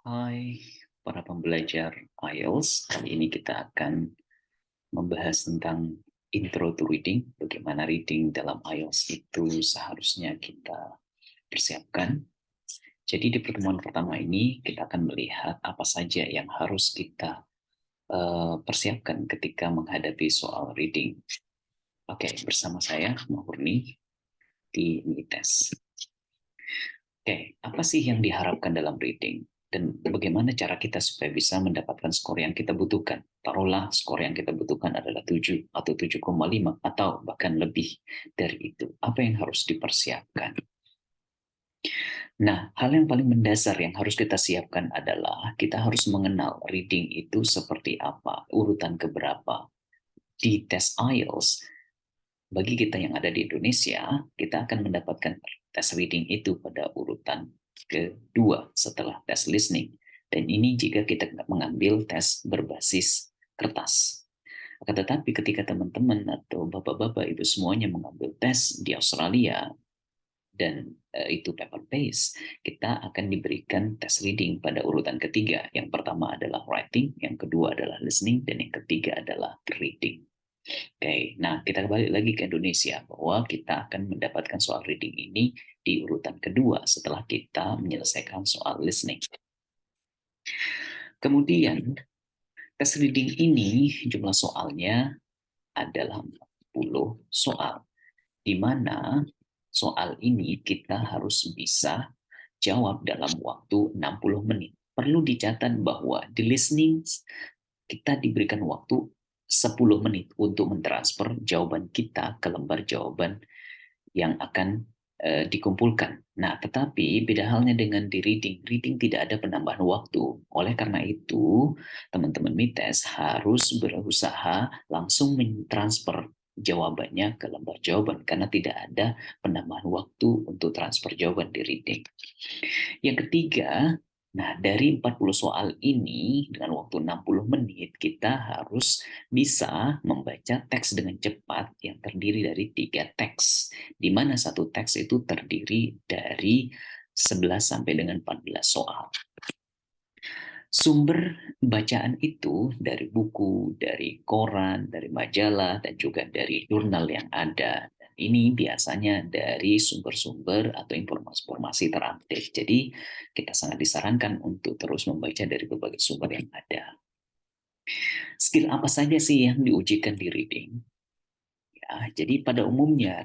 Hai para pembelajar IELTS, kali ini kita akan membahas tentang intro to reading, bagaimana reading dalam IELTS itu seharusnya kita persiapkan. Jadi di pertemuan pertama ini kita akan melihat apa saja yang harus kita persiapkan ketika menghadapi soal reading. Oke, bersama saya Mahurni di Mites. Oke, apa sih yang diharapkan dalam reading? Dan bagaimana cara kita supaya bisa mendapatkan skor yang kita butuhkan? Taruhlah skor yang kita butuhkan adalah 7 atau 7,5 atau bahkan lebih dari itu. Apa yang harus dipersiapkan? Nah, hal yang paling mendasar yang harus kita siapkan adalah kita harus mengenal reading itu seperti apa, urutan keberapa. Di tes IELTS, bagi kita yang ada di Indonesia, kita akan mendapatkan tes reading itu pada urutan kedua setelah tes listening. Dan ini jika kita mengambil tes berbasis kertas. Akan tetapi ketika teman-teman atau bapak-bapak ibu semuanya mengambil tes di Australia dan itu paper based, kita akan diberikan tes reading pada urutan ketiga. Yang pertama adalah writing, yang kedua adalah listening, dan yang ketiga adalah reading. Oke, nah kita kembali lagi ke Indonesia bahwa kita akan mendapatkan soal reading ini di urutan kedua setelah kita menyelesaikan soal listening. Kemudian tes reading ini jumlah soalnya adalah 40 soal, di mana soal ini kita harus bisa jawab dalam waktu 60 menit. Perlu dicatat bahwa di listening kita diberikan waktu 10 menit untuk mentransfer jawaban kita ke lembar jawaban yang akan dikumpulkan. Nah, tetapi beda halnya dengan di reading. Reading tidak ada penambahan waktu. Oleh karena itu, teman-teman MITES harus berusaha langsung mentransfer jawabannya ke lembar jawaban karena tidak ada penambahan waktu untuk transfer jawaban di reading. Yang ketiga, nah dari 40 soal ini dengan waktu 60 menit kita harus bisa membaca teks dengan cepat yang terdiri dari 3 teks. Di mana satu teks itu terdiri dari 11 sampai dengan 14 soal. Sumber bacaan itu dari buku, dari koran, dari majalah, dan juga dari jurnal yang ada. Dan ini biasanya dari sumber-sumber atau informasi-informasi terupdate. Jadi kita sangat disarankan untuk terus membaca dari berbagai sumber yang ada. Skill apa saja sih yang diujikan di reading? Ya, jadi pada umumnya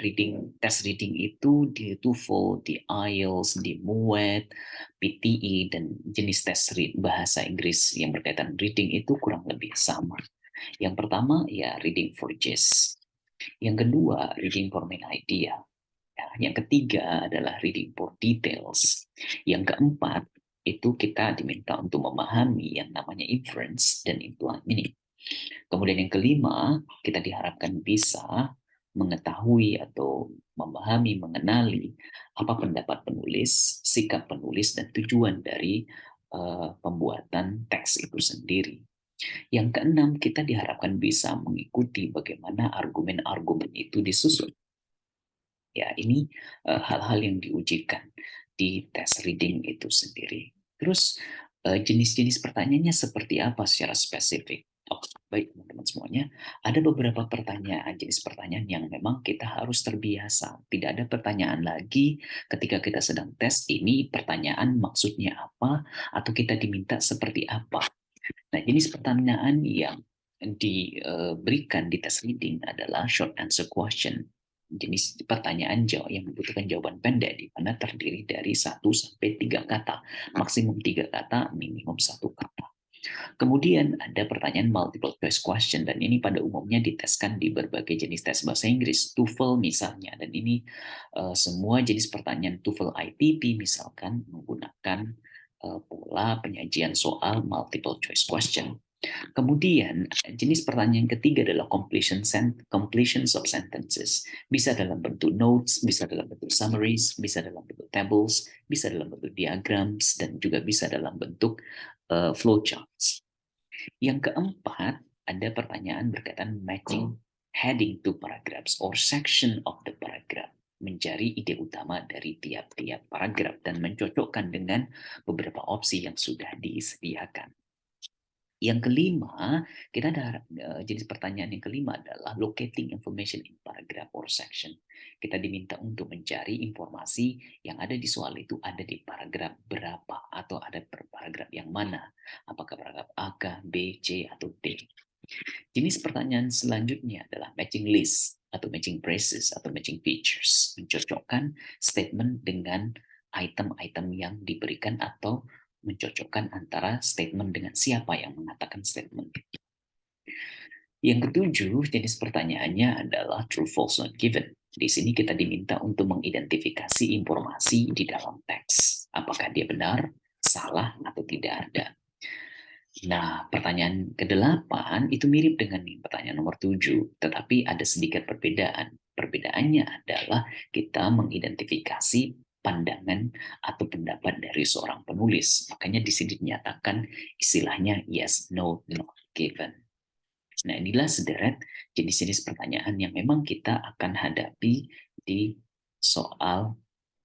tes reading itu di TOEFL, di IELTS, di MUET, PTE, dan jenis tes bahasa Inggris yang berkaitan reading itu kurang lebih sama. Yang pertama ya reading for gist. Yang kedua reading for main idea. Ya, yang ketiga adalah reading for details. Yang keempat itu kita diminta untuk memahami yang namanya inference dan imply meaning. Kemudian yang kelima, kita diharapkan bisa mengetahui atau memahami, mengenali apa pendapat penulis, sikap penulis, dan tujuan dari pembuatan teks itu sendiri. Yang keenam, kita diharapkan bisa mengikuti bagaimana argumen-argumen itu disusun. Ya, ini hal-hal yang diujikan di tes reading itu sendiri. Terus jenis-jenis pertanyaannya seperti apa secara spesifik? Oh, baik teman-teman semuanya, ada beberapa pertanyaan, jenis pertanyaan yang memang kita harus terbiasa. Tidak ada pertanyaan lagi ketika kita sedang tes ini pertanyaan maksudnya apa atau kita diminta seperti apa. Nah, jenis pertanyaan yang diberikan di tes reading adalah short answer question. Jenis pertanyaan yang membutuhkan jawaban pendek, di mana terdiri dari 1 sampai 3 kata. Maksimum 3 kata, minimum 1 kata. Kemudian ada pertanyaan multiple choice question, dan ini pada umumnya diteskan di berbagai jenis tes bahasa Inggris, TOEFL misalnya. Dan ini semua jenis pertanyaan TOEFL ITP misalkan menggunakan pola penyajian soal multiple choice question. Kemudian jenis pertanyaan ketiga adalah completions of sentences. Bisa dalam bentuk notes, bisa dalam bentuk summaries, bisa dalam bentuk tables, bisa dalam bentuk diagrams, dan juga bisa dalam bentuk flowcharts. Yang keempat, ada pertanyaan berkaitan matching heading to paragraphs or section of the paragraph. mencari ide utama dari tiap-tiap paragraf dan mencocokkan dengan beberapa opsi yang sudah disediakan. Yang kelima, kita ada jenis pertanyaan yang kelima adalah locating information in paragraph or section. Kita diminta untuk mencari informasi yang ada di soal itu ada di paragraf berapa atau ada per paragraf yang mana. Apakah paragraf A, K, B, C, atau D. Jenis pertanyaan selanjutnya adalah matching list atau matching phrases atau matching features. Mencocokkan statement dengan item-item yang diberikan atau mencocokkan antara statement dengan siapa yang mengatakan statement. Yang ketujuh, jenis pertanyaannya adalah true, false, not given. Di sini kita diminta untuk mengidentifikasi informasi di dalam teks. Apakah dia benar, salah, atau tidak ada. Nah, pertanyaan ke-8 itu mirip dengan pertanyaan nomor 7, tetapi ada sedikit perbedaan. Perbedaannya adalah kita mengidentifikasi pandangan atau pendapat dari seorang penulis. Makanya di sini dinyatakan istilahnya yes, no, not given. Nah, inilah sederet jenis-jenis pertanyaan yang memang kita akan hadapi di soal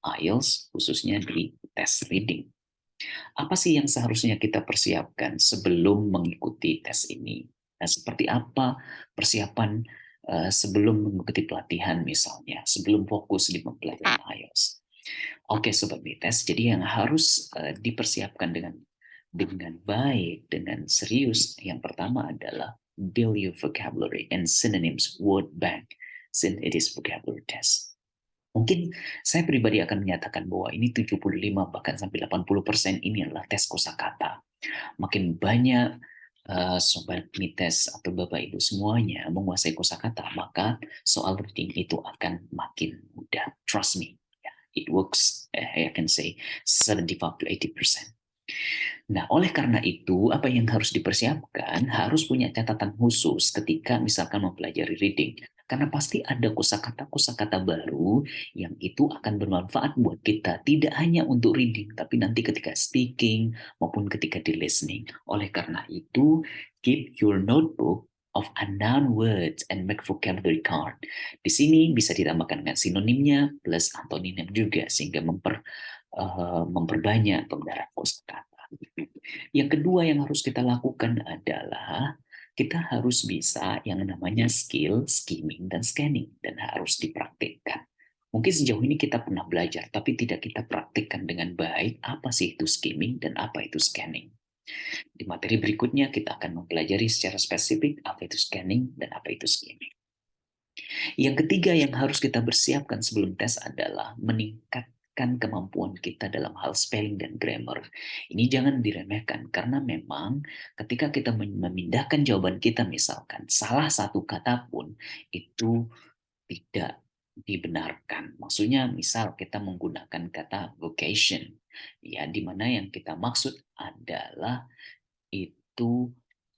IELTS, khususnya di tes reading. Apa sih yang seharusnya kita persiapkan sebelum mengikuti tes ini? Nah, seperti apa persiapan sebelum mengikuti pelatihan misalnya, sebelum fokus di mempelajari IELTS? Oke, Sobat BTS, jadi yang harus dipersiapkan dengan baik, dengan serius, yang pertama adalah build your vocabulary and synonyms word bank since it is vocabulary test. Mungkin saya pribadi akan menyatakan bahwa ini 75 bahkan sampai 80% ini adalah tes kosakata. Makin banyak sobat mites atau Bapak Ibu semuanya menguasai kosakata, maka soal reading itu akan makin mudah. Trust me, it works. I can say 75 to 80%. Nah, oleh karena itu, apa yang harus dipersiapkan harus punya catatan khusus ketika misalkan mempelajari reading. Karena pasti ada kosakata-kosakata baru yang itu akan bermanfaat buat kita. Tidak hanya untuk reading, tapi nanti ketika speaking maupun ketika di listening. Oleh karena itu, keep your notebook of unknown words and make vocabulary card. Di sini bisa ditambahkan dengan sinonimnya plus antonim juga sehingga memperbanyak pembenaran kosakata. Yang kedua yang harus kita lakukan adalah kita harus bisa yang namanya skill, skimming, dan scanning, dan harus dipraktikkan. Mungkin sejauh ini kita pernah belajar, tapi tidak kita praktikkan dengan baik apa sih itu skimming dan apa itu scanning. Di materi berikutnya kita akan mempelajari secara spesifik apa itu scanning dan apa itu skimming. Yang ketiga yang harus kita bersiapkan sebelum tes adalah meningkatkan kemampuan kita dalam hal spelling dan grammar. Ini jangan diremehkan karena memang ketika kita memindahkan jawaban kita misalkan salah satu kata pun itu tidak dibenarkan. Maksudnya misal kita menggunakan kata vocation, ya di mana yang kita maksud adalah itu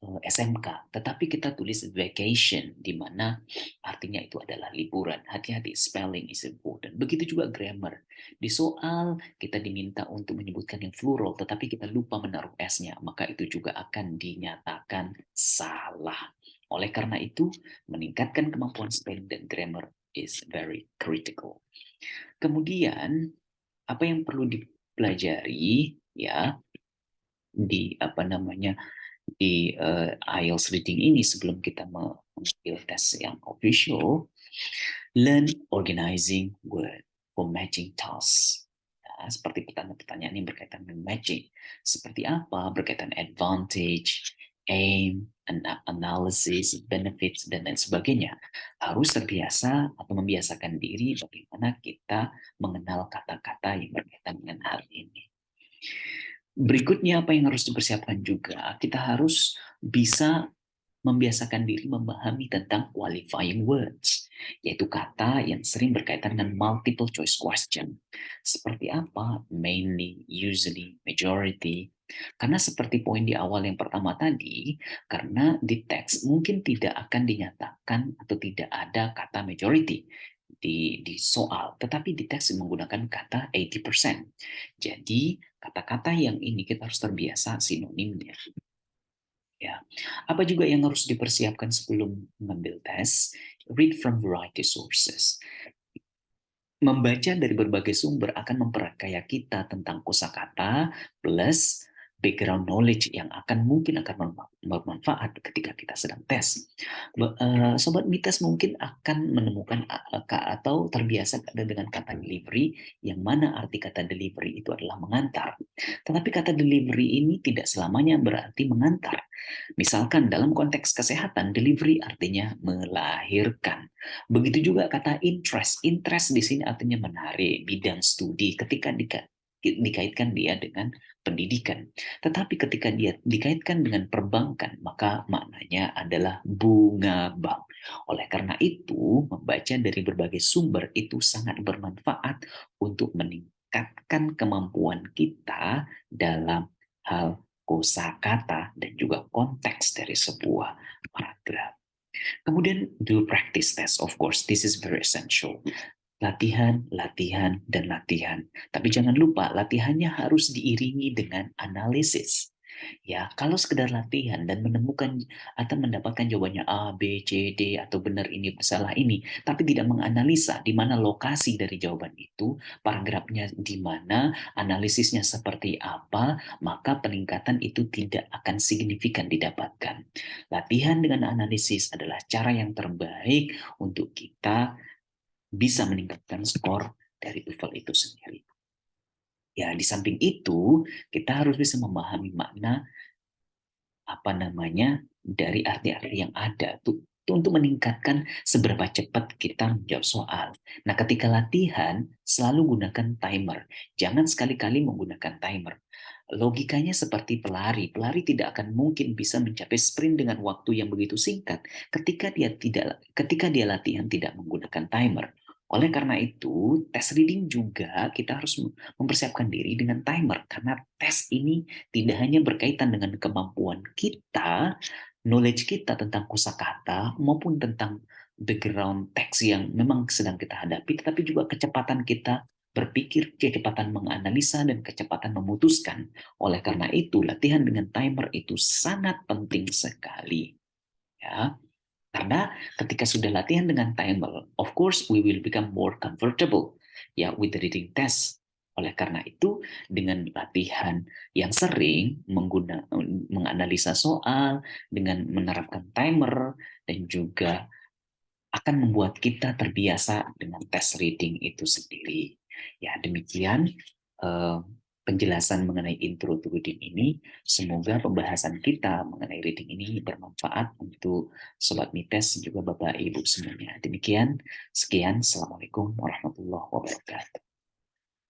SMK, tetapi kita tulis vacation, di mana artinya itu adalah liburan. Hati-hati, spelling is important. Begitu juga grammar. Di soal kita diminta untuk menyebutkan yang plural, tetapi kita lupa menaruh S-nya, maka itu juga akan dinyatakan salah. Oleh karena itu, meningkatkan kemampuan spelling dan grammar is very critical. Kemudian, apa yang perlu dipelajari ya di di IELTS reading ini sebelum kita mengambil tes yang official, learn organizing word for matching tasks. Nah, seperti pertanyaan-pertanyaan yang berkaitan dengan matching. Seperti apa? Berkaitan advantage, aim, analysis, benefits, dan lain sebagainya. Harus terbiasa atau membiasakan diri bagaimana kita mengenal kata-kata yang berkaitan dengan hal ini. Berikutnya apa yang harus dipersiapkan juga, kita harus bisa membiasakan diri memahami tentang qualifying words, yaitu kata yang sering berkaitan dengan multiple choice question. Seperti apa? Mainly, usually, majority. Karena seperti poin di awal yang pertama tadi, karena di teks mungkin tidak akan dinyatakan atau tidak ada kata majority di soal, tetapi di teks menggunakan kata 80%. Jadi kata-kata yang ini kita harus terbiasa sinonimnya. Ya, apa juga yang harus dipersiapkan sebelum mengambil tes? Read from variety sources. membaca dari berbagai sumber akan memperkaya kita tentang kosakata plus background knowledge yang mungkin akan bermanfaat ketika kita sedang tes. Sobat Mites mungkin akan menemukan atau terbiasa dengan kata delivery, yang mana arti kata delivery itu adalah mengantar. Tetapi kata delivery ini tidak selamanya berarti mengantar. Misalkan dalam konteks kesehatan, delivery artinya melahirkan. Begitu juga kata interest. Interest di sini artinya menarik, bidang studi ketika dikaitkan dia dengan pendidikan. Tetapi ketika dia dikaitkan dengan perbankan, maka maknanya adalah bunga bank. Oleh karena itu, membaca dari berbagai sumber itu sangat bermanfaat untuk meningkatkan kemampuan kita dalam hal kosakata dan juga konteks dari sebuah paragraf. Kemudian do practice test, of course, this is very essential. Latihan, latihan, dan latihan. Tapi jangan lupa, latihannya harus diiringi dengan analisis. Ya, kalau sekedar latihan dan menemukan atau mendapatkan jawabannya A, B, C, D, atau benar ini, salah ini, tapi tidak menganalisa di mana lokasi dari jawaban itu, paragrafnya di mana, analisisnya seperti apa, maka peningkatan itu tidak akan signifikan didapatkan. Latihan dengan analisis adalah cara yang terbaik untuk kita bisa meningkatkan skor dari TOEFL itu sendiri. Ya, di samping itu, kita harus bisa memahami makna dari arti-arti yang ada tuh untuk meningkatkan seberapa cepat kita menjawab soal. Nah, ketika latihan, selalu gunakan timer. Jangan sekali-kali menggunakan timer. Logikanya seperti pelari. Pelari tidak akan mungkin bisa mencapai sprint dengan waktu yang begitu singkat ketika dia latihan tidak menggunakan timer. Oleh karena itu, tes reading juga kita harus mempersiapkan diri dengan timer karena tes ini tidak hanya berkaitan dengan kemampuan kita, knowledge kita tentang kosakata maupun tentang background teks yang memang sedang kita hadapi, tetapi juga kecepatan kita berpikir, kecepatan menganalisa, dan kecepatan memutuskan. Oleh karena itu, latihan dengan timer itu sangat penting sekali. Ya, karena ketika sudah latihan dengan timer, of course we will become more comfortable ya with the reading test. Oleh karena itu, dengan latihan yang sering menganalisa soal, dengan menerapkan timer, dan juga akan membuat kita terbiasa dengan tes reading itu sendiri. Ya, demikian eh, penjelasan mengenai intro to reading ini. Semoga pembahasan kita mengenai reading ini bermanfaat untuk Sobat Mites juga Bapak Ibu semuanya. Demikian, sekian. Assalamualaikum warahmatullahi wabarakatuh.